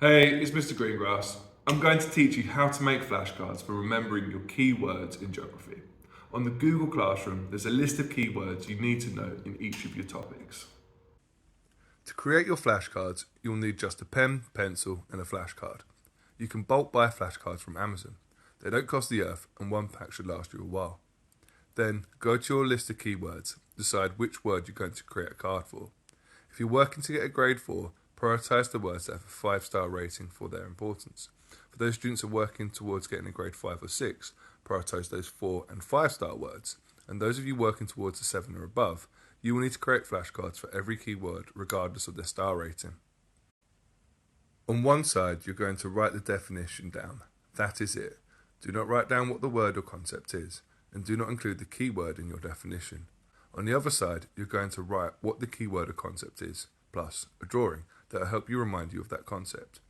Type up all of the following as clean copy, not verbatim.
Hey, it's Mr. Greengrass. I'm going to teach you how to make flashcards for remembering your keywords in geography. On the Google Classroom, there's a list of keywords you need to know in each of your topics. To create your flashcards, you'll need just a pen, pencil, and a flashcard. You can bulk buy flashcards from Amazon. They don't cost the earth, and one pack should last you a while. Then, go to your list of keywords, decide which word you're going to create a card for. If you're working to get a grade 4, prioritise the words that have a 5-star rating for their importance. For those students who are working towards getting a grade 5 or 6, prioritise those 4 and 5-star words. And those of you working towards a 7 or above, you will need to create flashcards for every keyword regardless of their star rating. On one side, you're going to write the definition down. That is it. Do not write down what the word or concept is, and do not include the keyword in your definition. On the other side, you're going to write what the keyword or concept is, plus a drawing that will help you remind you of that concept.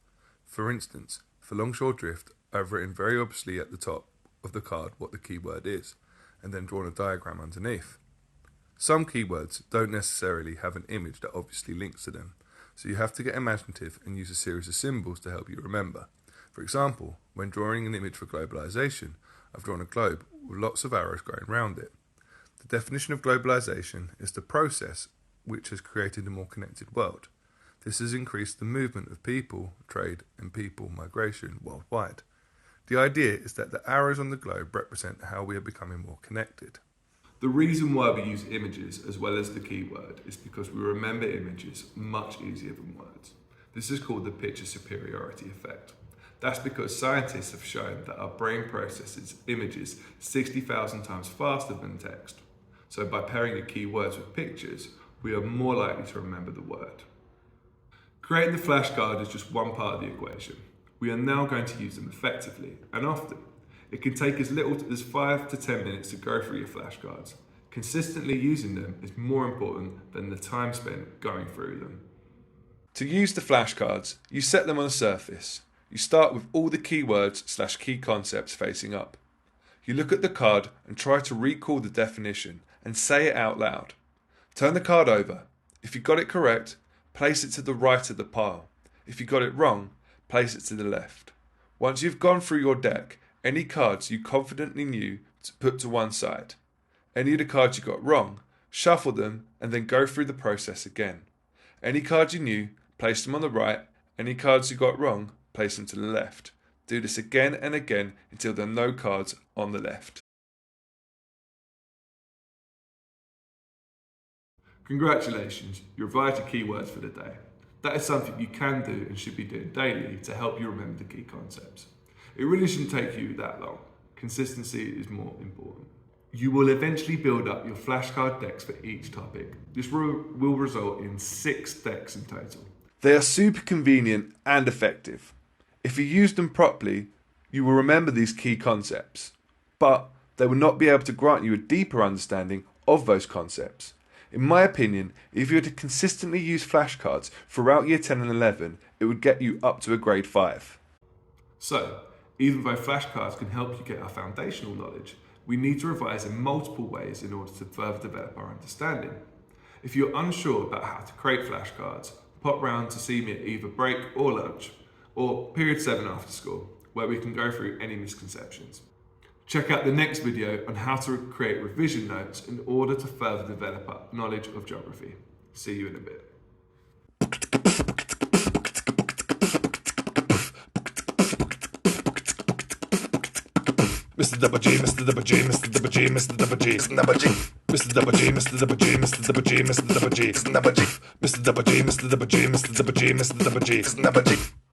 For instance, for longshore drift, I've written very obviously at the top of the card what the keyword is, and then drawn a diagram underneath. Some keywords don't necessarily have an image that obviously links to them, so you have to get imaginative and use a series of symbols to help you remember. For example, when drawing an image for globalization, I've drawn a globe with lots of arrows going round it. The definition of globalization is the process which has created a more connected world. This has increased the movement of people, trade, and people migration worldwide. The idea is that the arrows on the globe represent how we are becoming more connected. The reason why we use images as well as the keyword is because we remember images much easier than words. This is called the picture superiority effect. That's because scientists have shown that our brain processes images 60,000 times faster than text. So by pairing the keywords with pictures, we are more likely to remember the word. Creating the flashcard is just one part of the equation. We are now going to use them effectively and often. It can take as little as 5 to 10 minutes to go through your flashcards. Consistently using them is more important than the time spent going through them. To use the flashcards, you set them on a surface. You start with all the keywords/key concepts facing up. You look at the card and try to recall the definition and say it out loud. Turn the card over. If you got it correct, place it to the right of the pile. If you got it wrong, place it to the left. Once you've gone through your deck, any cards you confidently knew to put to one side. Any of the cards you got wrong, shuffle them and then go through the process again. Any cards you knew, place them on the right. Any cards you got wrong, place them to the left. Do this again and again until there are no cards on the left. Congratulations, you revised your keywords for the day. That is something you can do and should be doing daily to help you remember the key concepts. It really shouldn't take you that long. Consistency is more important. You will eventually build up your flashcard decks for each topic. This will result in 6 decks in total. They are super convenient and effective. If you use them properly, you will remember these key concepts, but they will not be able to grant you a deeper understanding of those concepts. In my opinion, if you were to consistently use flashcards throughout year 10 and 11, it would get you up to a grade 5. So, even though flashcards can help you get our foundational knowledge, we need to revise in multiple ways in order to further develop our understanding. If you're unsure about how to create flashcards, pop round to see me at either break or lunch, or period 7 after school, where we can go through any misconceptions. Check out the next video on how to create revision notes in order to further develop our knowledge of geography. See you in a bit. Mr. Double G, Mr. Double G, Mr. Double G, Mr. Double G, Mr. Double G, Mr. Double G, Mr. Double G, Mr. Double G, Mr. Double G, Mr. Double G, Mr. Double G, Mr. Double G, Mr. Double G, Mr. Double G, Mr. Double G, Mr. Double G.